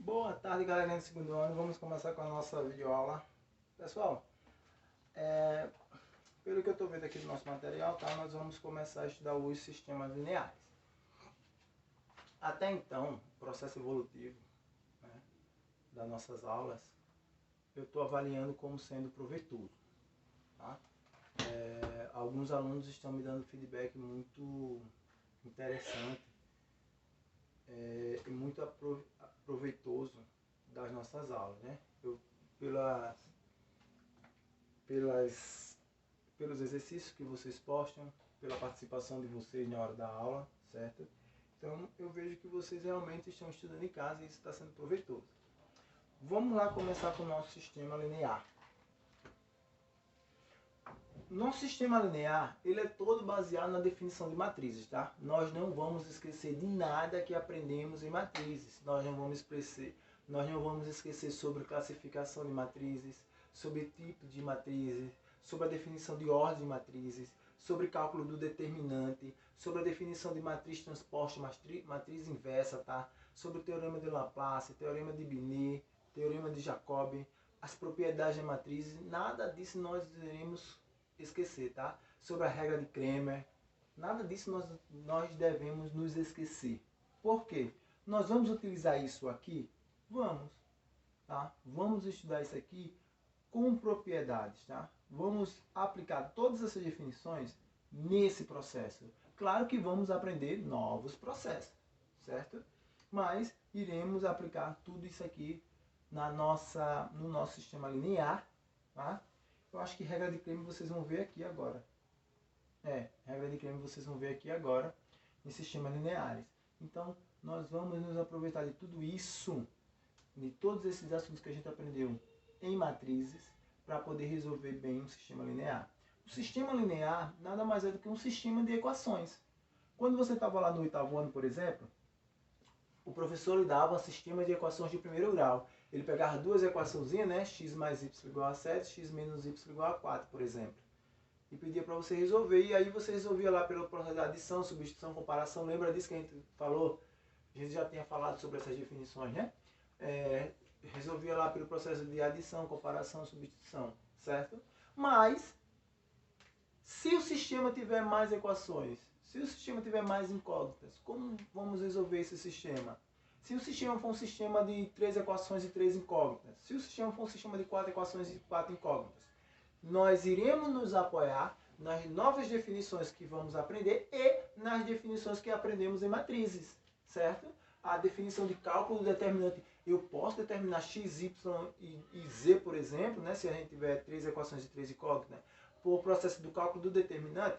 Boa tarde, galerinha do segundo ano. Vamos começar com a nossa videoaula. Pessoal, pelo que eu estou vendo aqui do nosso material, tá, nós vamos começar a estudar os sistemas lineares. Até então, o processo evolutivo, né, das nossas aulas, eu estou avaliando como sendo proveitoso. Tá? Alguns alunos estão me dando feedback muito interessante e muito proveitoso das nossas aulas, né? Pelos exercícios que vocês postam, pela participação de vocês na hora da aula, certo? Então eu vejo que vocês realmente estão estudando em casa e isso está sendo proveitoso. Vamos lá começar com o nosso sistema linear. Nosso sistema linear, ele é todo baseado na definição de matrizes, tá? Nós não vamos esquecer de nada que aprendemos em matrizes. Nós não vamos esquecer sobre classificação de matrizes, sobre tipo de matrizes, sobre a definição de ordem de matrizes, sobre cálculo do determinante, sobre a definição de matriz transposta, matriz inversa, tá? Sobre o teorema de Laplace, teorema de Binet, teorema de Jacobi, as propriedades de matrizes, nada disso nós iremos esquecer, tá? Sobre a regra de Cramer, nada disso nós devemos nos esquecer. Por quê? Nós vamos utilizar isso aqui? Vamos, tá? Vamos estudar isso aqui com propriedades, tá? Vamos aplicar todas essas definições nesse processo. Claro que vamos aprender novos processos, certo? Mas iremos aplicar tudo isso aqui no nosso sistema linear, tá? Eu acho que regra de Cramer vocês vão ver aqui agora. Regra de Cramer vocês vão ver aqui agora em sistemas lineares. Então, nós vamos nos aproveitar de tudo isso, de todos esses assuntos que a gente aprendeu em matrizes, para poder resolver bem um sistema linear. O sistema linear nada mais é do que um sistema de equações. Quando você estava lá no 8º ano, por exemplo, o professor lhe dava um sistema de equações de primeiro grau. Ele pegava duas equaçõezinhas, né? X mais y igual a 7, x menos y igual a 4, por exemplo. E pedia para você resolver, e aí você resolvia lá pelo processo de adição, substituição, comparação. Lembra disso que a gente falou? A gente já tinha falado sobre essas definições, né? Resolvia lá pelo processo de adição, comparação, substituição, certo? Mas, se o sistema tiver mais equações, se o sistema tiver mais incógnitas, como vamos resolver esse sistema? Se o sistema for um sistema de 3 equações e 3 incógnitas, se o sistema for um sistema de 4 equações e 4 incógnitas, nós iremos nos apoiar nas novas definições que vamos aprender e nas definições que aprendemos em matrizes, certo? A definição de cálculo determinante. Eu posso determinar x, y e z, por exemplo, né, se a gente tiver 3 equações e 3 incógnitas, por processo do cálculo do determinante?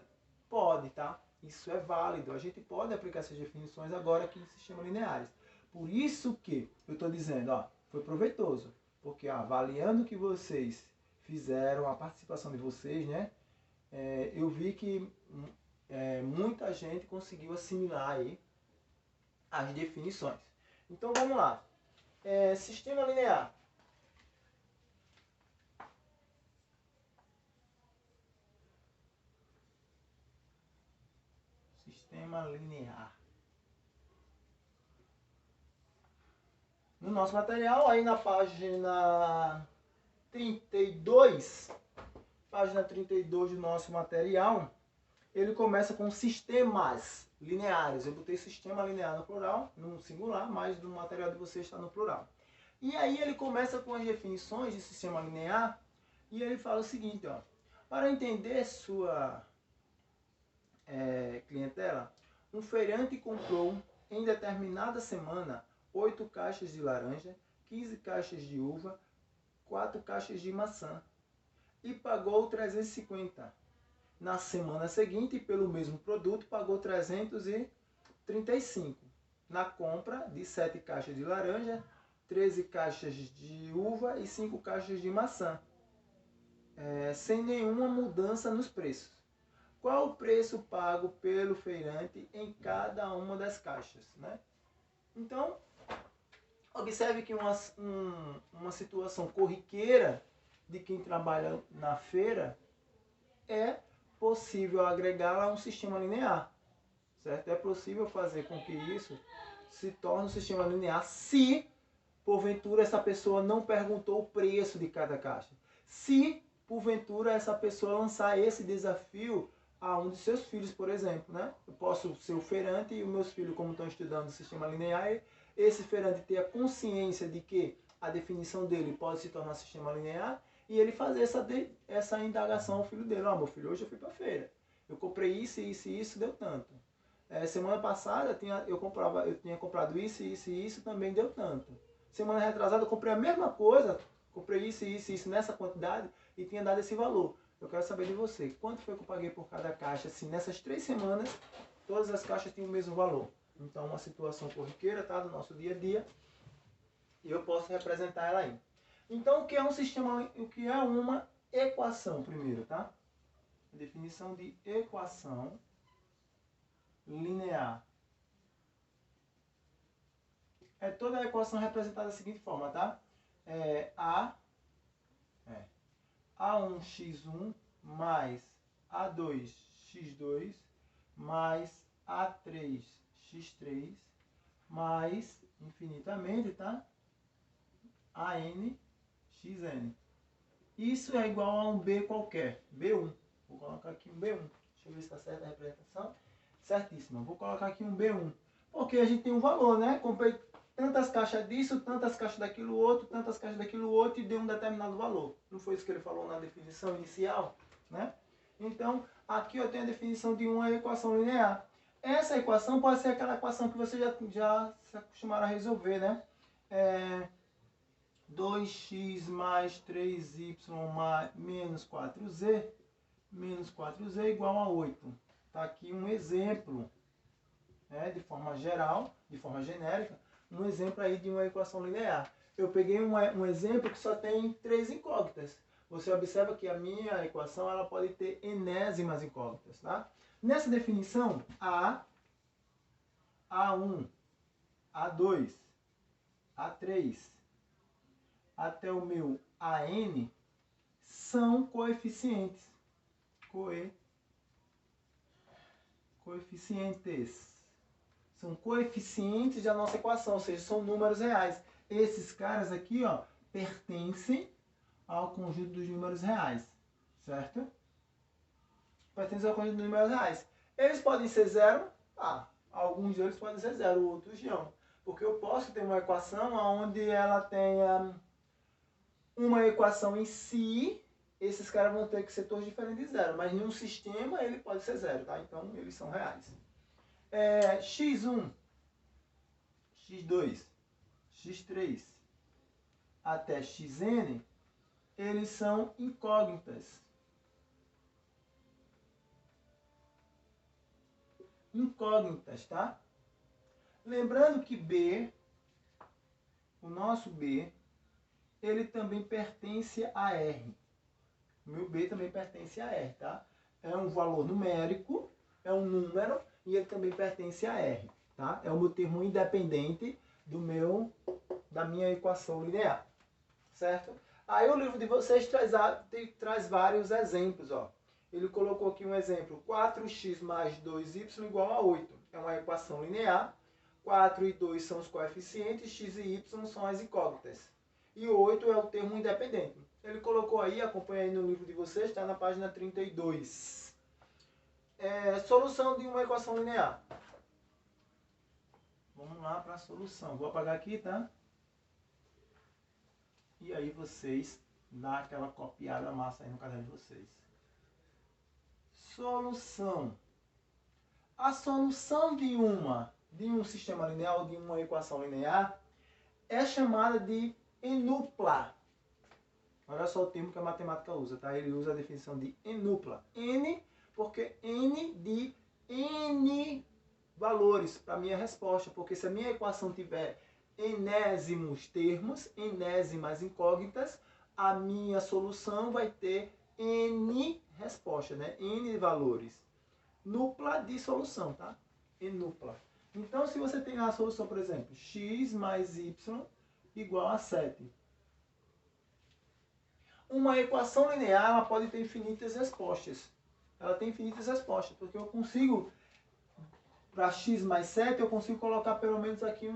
Pode, tá? Isso é válido. A gente pode aplicar essas definições agora aqui em sistemas lineares. Por isso que eu estou dizendo, ó, foi proveitoso. Porque avaliando o que vocês fizeram, a participação de vocês, né, eu vi que muita gente conseguiu assimilar aí as definições. Então vamos lá. Sistema linear. Sistema linear. No nosso material, aí na página 32, do nosso material, ele começa com sistemas lineares. Eu botei sistema linear no plural, no singular, mas no material de vocês está no plural. E aí ele começa com as definições de sistema linear e ele fala o seguinte, ó, para entender sua clientela, um feirante comprou em determinada semana 8 caixas de laranja, 15 caixas de uva, 4 caixas de maçã e pagou 350. Na semana seguinte, pelo mesmo produto, pagou 335. Na compra de 7 caixas de laranja, 13 caixas de uva e 5 caixas de maçã, sem nenhuma mudança nos preços. Qual o preço pago pelo feirante em cada uma das caixas, né? Então, observe que uma situação corriqueira de quem trabalha na feira é possível agregá-la a um sistema linear, certo? É possível fazer com que isso se torne um sistema linear se, porventura essa pessoa não perguntou o preço de cada caixa. Se porventura essa pessoa lançar esse desafio a um de seus filhos, por exemplo, né? Eu posso ser o feirante e os meus filhos, como estão estudando o sistema linear, esse feirante ter a consciência de que a definição dele pode se tornar sistema linear e ele fazer essa indagação ao filho dele. Ó, meu filho, hoje eu fui para a feira, eu comprei isso, isso e isso, deu tanto. Semana passada eu tinha comprado isso, isso e isso, também deu tanto. Semana retrasada eu comprei a mesma coisa, comprei isso, isso e isso nessa quantidade e tinha dado esse valor. Eu quero saber de você, quanto foi que eu paguei por cada caixa? Assim, nessas 3 semanas, todas as caixas tinham o mesmo valor. Então, uma situação corriqueira, tá? Do nosso dia a dia. E eu posso representar ela aí. Então, o que é um sistema, o que é uma equação primeiro, tá? Definição de equação linear. É toda a equação representada da seguinte forma, tá? A1x1 mais A2x2 mais A3x3 mais, infinitamente, tá? ANxN. Isso é igual a um B qualquer, B1. Vou colocar aqui um B1. Deixa eu ver se está certa a representação. Certíssimo. Vou colocar aqui um B1. Porque a gente tem um valor, né? Comprei tantas caixas disso, tantas caixas daquilo outro, tantas caixas daquilo outro e deu um determinado valor. Não foi isso que ele falou na definição inicial, né? Então, aqui eu tenho a definição de uma equação linear. Essa equação pode ser aquela equação que você já se acostumaram a resolver, né? 2x mais 3y menos 4z igual a 8. Está aqui um exemplo, né, de forma geral, de forma genérica, um exemplo aí de uma equação linear. Eu peguei um exemplo que só tem 3 incógnitas. Você observa que a minha equação ela pode ter enésimas incógnitas, tá? Nessa definição, A1, A2, A3, até o meu AN são coeficientes. Coeficientes. São coeficientes da nossa equação, ou seja, são números reais. Esses caras aqui, ó, pertencem ao conjunto dos números reais, certo? Pertencem ao conjunto dos números reais. Eles podem ser zero, alguns deles podem ser zero, outros não. Porque eu posso ter uma equação onde ela tenha uma equação em si, esses caras vão ter que ser todos diferentes de zero, mas em um sistema ele pode ser zero, tá? Então eles são reais. x1, x2, x3 até xn, eles são incógnitas. Incógnitas, tá? Lembrando que B, o nosso B, ele também pertence a R. O meu B também pertence a R, tá? É um valor numérico, é um número, e ele também pertence a R, tá? É o meu termo independente da minha equação linear, certo? Aí o livro de vocês traz vários exemplos, ó. Ele colocou aqui um exemplo, 4x mais 2y igual a 8. É uma equação linear, 4 e 2 são os coeficientes, x e y são as incógnitas. E 8 é o termo independente. Ele colocou aí, acompanha aí no livro de vocês, está na página 32. Solução de uma equação linear. Vamos lá para a solução. Vou apagar aqui, tá? E aí vocês dão aquela copiada massa aí no caderno de vocês. Solução. A solução de um sistema linear ou de uma equação linear é chamada de enupla. Olha só o termo que a matemática usa, tá? Ele usa a definição de enupla. N, porque N de N valores para a minha resposta. Porque se a minha equação tiver enésimos termos, enésimas incógnitas, a minha solução vai ter N resposta, né? N valores. Nupla de solução, tá? Enupla. Então, se você tem a solução, por exemplo, x mais y igual a 7. Uma equação linear ela pode ter infinitas respostas. Ela tem infinitas respostas, porque eu consigo, para x mais 7, eu consigo colocar pelo menos aqui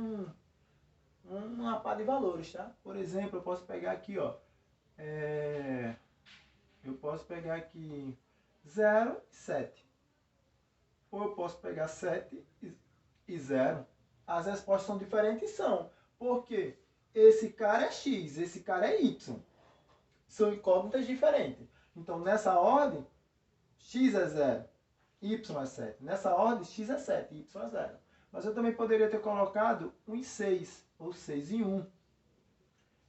uma pá de valores, tá? Por exemplo, eu posso pegar aqui, ó, eu posso pegar aqui 0 e 7. Ou eu posso pegar 7 e 0. As respostas são diferentes, são. Por quê? Esse cara é x, esse cara é y. São incógnitas diferentes. Então, nessa ordem, x é 0, y é 7. Nessa ordem, x é 7, y é 0. Mas eu também poderia ter colocado 1 e 6, ou 6 e 1.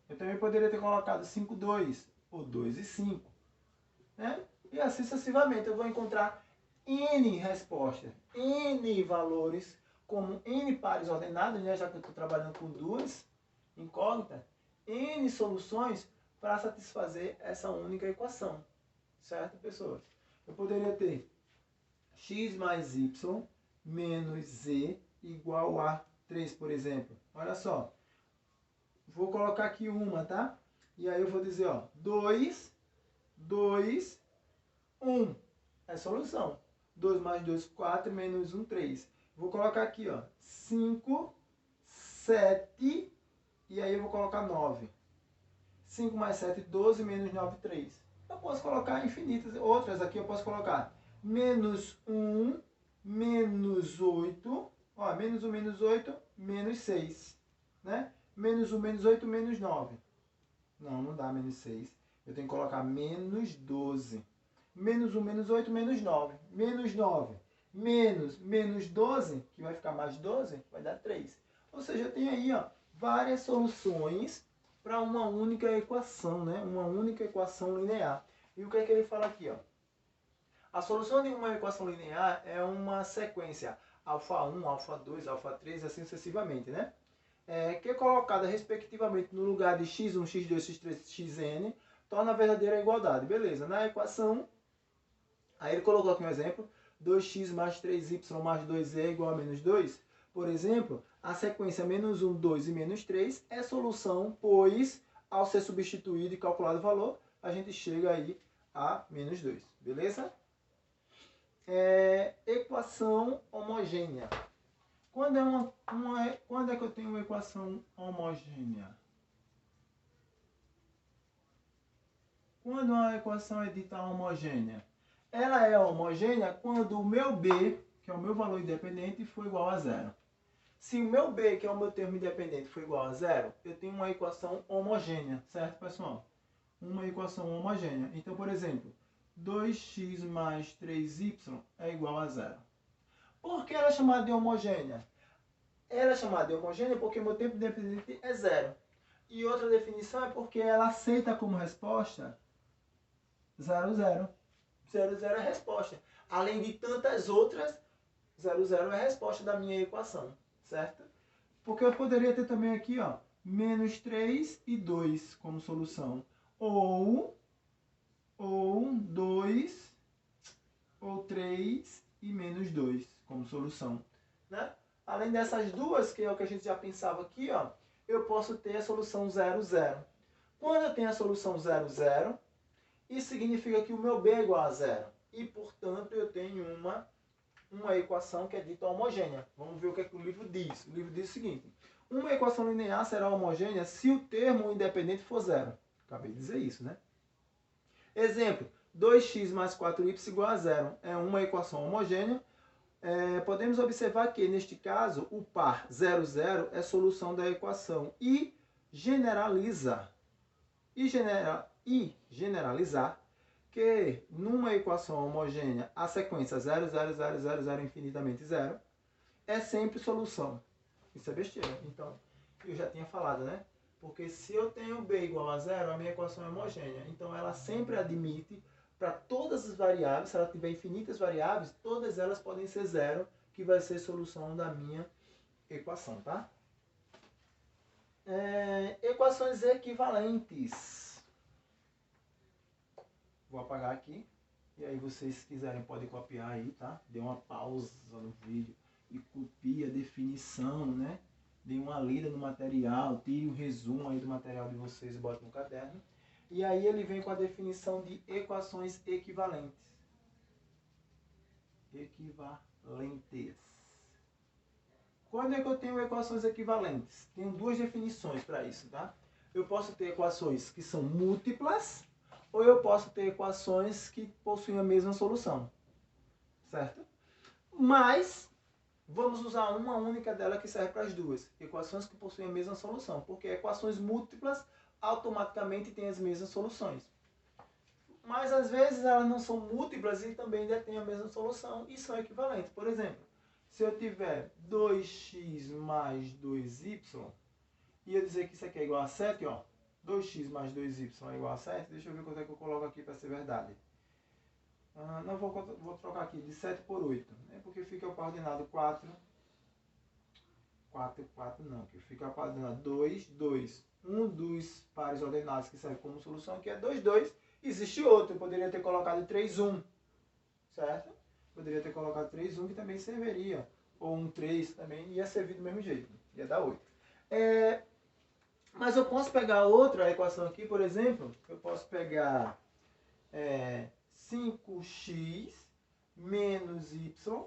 Eu também poderia ter colocado 5 e 2, ou 2 e 5. Né? E assim sucessivamente. Eu vou encontrar N respostas, N valores, como N pares ordenados, né? Já que eu estou trabalhando com duas incógnitas, N soluções para satisfazer essa única equação. Certo, pessoas? Eu poderia ter x mais y menos z igual a 3, por exemplo. Olha só. Vou colocar aqui uma, tá? E aí eu vou dizer, ó, 2, 2, 1. É solução. 2 mais 2, 4, menos 1, 3. Vou colocar aqui, ó, 5, 7, e aí eu vou colocar 9. 5 mais 7, 12, menos 9, 3. Eu posso colocar infinitas outras aqui, eu posso colocar menos 1, menos 8, ó, menos 1, menos 8, menos 6, né? Menos 1, menos 8, menos 9. Não dá menos 6. Eu tenho que colocar menos 12. Menos 1, menos 8, menos 9. Menos 9, menos 12, que vai ficar mais 12, vai dar 3. Ou seja, eu tenho aí, ó, várias soluções para uma única equação, né? Uma única equação linear. E o que é que ele fala aqui, ó? A solução de uma equação linear é uma sequência α1, α2, α3, assim sucessivamente, né? Que é colocada respectivamente no lugar de x1, x2, x3, xn, torna a verdadeira igualdade. Beleza, na equação, aí ele colocou aqui um exemplo, 2x mais 3y mais 2z é igual a menos 2. Por exemplo, a sequência menos 1, 2 e menos 3 é solução, pois, ao ser substituído e calculado o valor, a gente chega aí a menos 2. Beleza? Equação homogênea. Quando é que eu tenho uma equação homogênea? Quando uma equação é dita homogênea? Ela é homogênea quando o meu b, que é o meu valor independente, for igual a zero. Se o meu b, que é o meu termo independente, for igual a zero, eu tenho uma equação homogênea, certo, pessoal? Uma equação homogênea. Então, por exemplo, 2x mais 3y é igual a zero. Por que ela é chamada de homogênea? Ela é chamada de homogênea porque meu tempo independente é zero. E outra definição é porque ela aceita como resposta 0, 0. 0, 0 é a resposta. Além de tantas outras, 0, 0 é a resposta da minha equação, certo? Porque eu poderia ter também aqui, ó, menos 3 e 2 como solução. Ou 2, ou 3 e menos 2 como solução, né? Além dessas duas, que é o que a gente já pensava aqui, ó, eu posso ter a solução 0, 0. Quando eu tenho a solução 0, 0, isso significa que o meu b é igual a 0. E, portanto, eu tenho uma equação que é dita homogênea. Vamos ver o que é que o livro diz. O livro diz o seguinte: uma equação linear será homogênea se o termo independente for 0. Acabei de dizer isso, né? Exemplo, 2x mais 4y igual a 0. É uma equação homogênea. Podemos observar que, neste caso, o par 0, 0 é solução da equação e generalizar que, numa equação homogênea, a sequência 0, 0, 0, 0, 0, infinitamente 0, é sempre solução. Isso é besteira. Então, eu já tinha falado, né? Porque se eu tenho b igual a 0, a minha equação é homogênea. Então, ela sempre admite, para todas as variáveis, se ela tiver infinitas variáveis, todas elas podem ser 0, que vai ser solução da minha equação, tá? Equações equivalentes. Vou apagar aqui. E aí vocês quiserem podem copiar aí, tá? Dê uma pausa no vídeo e copie a definição, né? Dê uma lida no material, tire um resumo aí do material de vocês e bote no caderno. E aí ele vem com a definição de equações equivalentes. Equivalentes. Quando é que eu tenho equações equivalentes? Tenho duas definições para isso, tá? Eu posso ter equações que são múltiplas, ou eu posso ter equações que possuem a mesma solução, certo? Mas vamos usar uma única dela que serve para as duas. Equações que possuem a mesma solução, porque equações múltiplas automaticamente têm as mesmas soluções. Mas às vezes elas não são múltiplas e também detêm a mesma solução e são equivalentes. Por exemplo, se eu tiver 2x mais 2y e eu dizer que isso aqui é igual a 7, ó, 2x mais 2y é igual a 7, deixa eu ver quanto é que eu coloco aqui para ser verdade. Não vou trocar aqui de 7 por 8, né? Porque fica o coordenado 4 não, que fica o coordenado 2, 2. Um dos pares ordenados que serve como solução aqui é 2, 2. Existe outro, eu poderia ter colocado 3, 1, certo? Poderia ter colocado 3, 1 que também serviria, ou 1, 3 também ia servir do mesmo jeito, ia dar 8. Mas eu posso pegar outra equação aqui, por exemplo, eu posso pegar 5x menos y.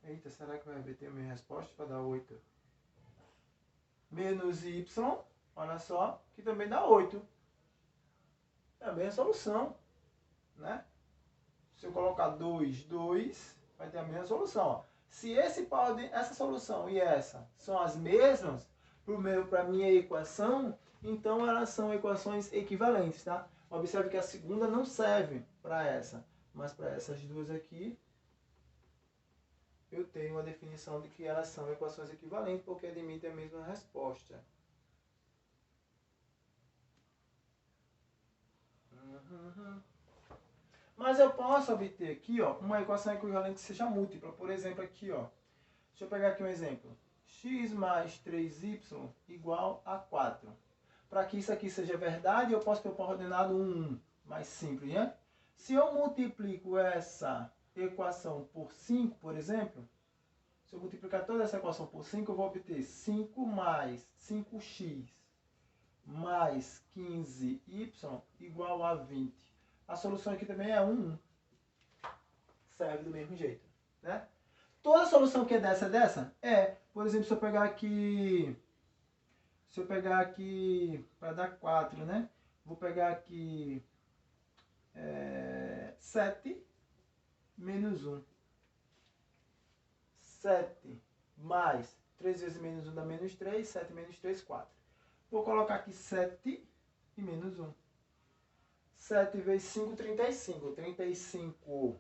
Eita, será que vai obter a minha resposta para dar 8? Menos y, olha só, que também dá 8. É a mesma solução, né? Se eu colocar 2, 2, vai ter a mesma solução. Ó. Se essa solução e essa são as mesmas para a minha equação, então elas são equações equivalentes, tá? Observe que a segunda não serve para essa, mas para essas duas aqui, eu tenho a definição de que elas são equações equivalentes, porque admitem a mesma resposta. Mas eu posso obter aqui, ó, uma equação equivalente que seja múltipla. Por exemplo, aqui, ó. Deixa eu pegar aqui um exemplo. X mais 3y igual a 4. Para que isso aqui seja verdade, eu posso ter o coordenado 1. Mais simples, né? Se eu multiplico essa equação por 5, por exemplo, se eu multiplicar toda essa equação por 5, eu vou obter 5 mais 5x mais 15y igual a 20. A solução aqui também é 1. Serve do mesmo jeito, né? Toda solução que é dessa? É. Por exemplo, se eu pegar aqui para dar 4, né? Vou pegar aqui 7 menos 1. 7 mais 3 vezes menos 1 dá menos 3, 7 menos 3, 4. Vou colocar aqui 7 e menos 1. 7 vezes 5, 35.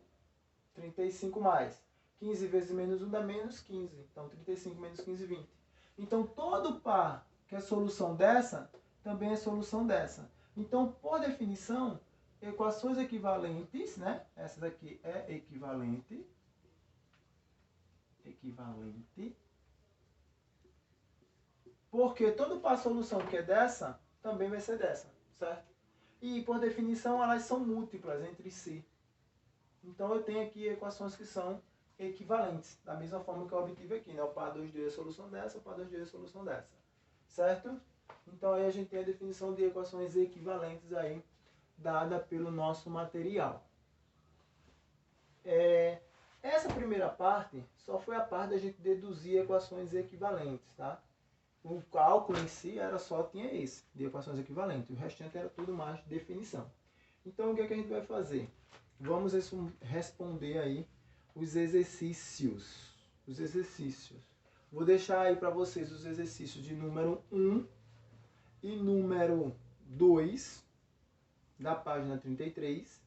35 mais 15 vezes menos 1 dá menos 15. Então, 35 menos 15, 20. Então, todo par que é solução dessa, também é solução dessa. Então, por definição, equações equivalentes, né? Essa daqui é equivalente. Porque todo par solução que é dessa, também vai ser dessa, certo? E, por definição, elas são múltiplas entre si. Então, eu tenho aqui equações que são equivalentes, da mesma forma que eu obtive aqui, né? O par 2D é a solução dessa, o par 2D é a solução dessa, certo? Então, aí a gente tem a definição de equações equivalentes aí, dada pelo nosso material. Essa primeira parte só foi a parte da gente deduzir equações equivalentes, tá? O cálculo em si tinha esse, de equações equivalentes. O restante era tudo mais definição. Então, o que é que a gente vai fazer? Vamos responder aí os exercícios. Vou deixar aí para vocês os exercícios de número 1 e número 2 da página 33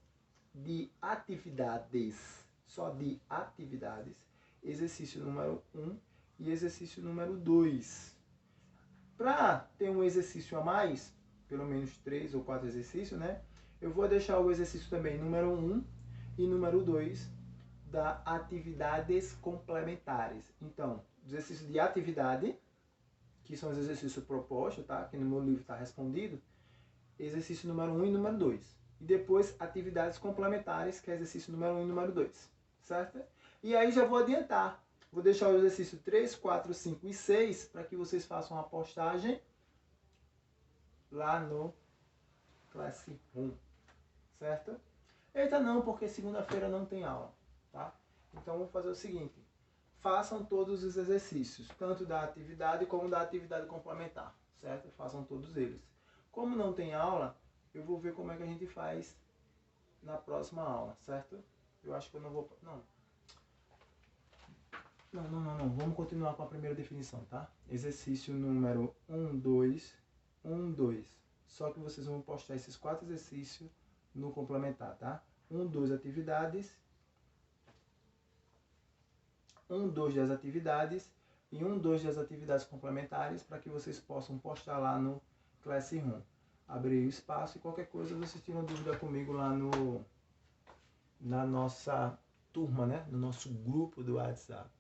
de atividades. Só de atividades. Exercício número 1 e exercício número 2. Para ter um exercício a mais, pelo menos 3 ou 4 exercícios, né? Eu vou deixar o exercício também número 1 e número 2 da atividades complementares. Então, exercício de atividade, que são os exercícios propostos, tá? Que no meu livro está respondido. Exercício número 1 e número 2. E depois, atividades complementares, que é exercício número 1 e número 2. Certo? E aí já vou adiantar. Vou deixar o exercício 3, 4, 5 e 6 para que vocês façam a postagem lá no Classroom. Certo? Eita, não, porque segunda-feira não tem aula. Tá? Então, vou fazer o seguinte. façam todos os exercícios, tanto da atividade como da atividade complementar, certo? Façam todos eles. Como não tem aula, eu vou ver como é que a gente faz na próxima aula, certo? Eu acho que eu não vou... Não. Vamos continuar com a primeira definição, tá? Exercício número 1, 2, 1, 2. Só que vocês vão postar esses 4 exercícios no complementar, tá? 1, 2 atividades. 1, 2 das atividades e 1, 2 das atividades complementares para que vocês possam postar lá no Classroom. Abrir o espaço e qualquer coisa vocês tiram dúvida comigo lá na nossa turma, né? No nosso grupo do WhatsApp.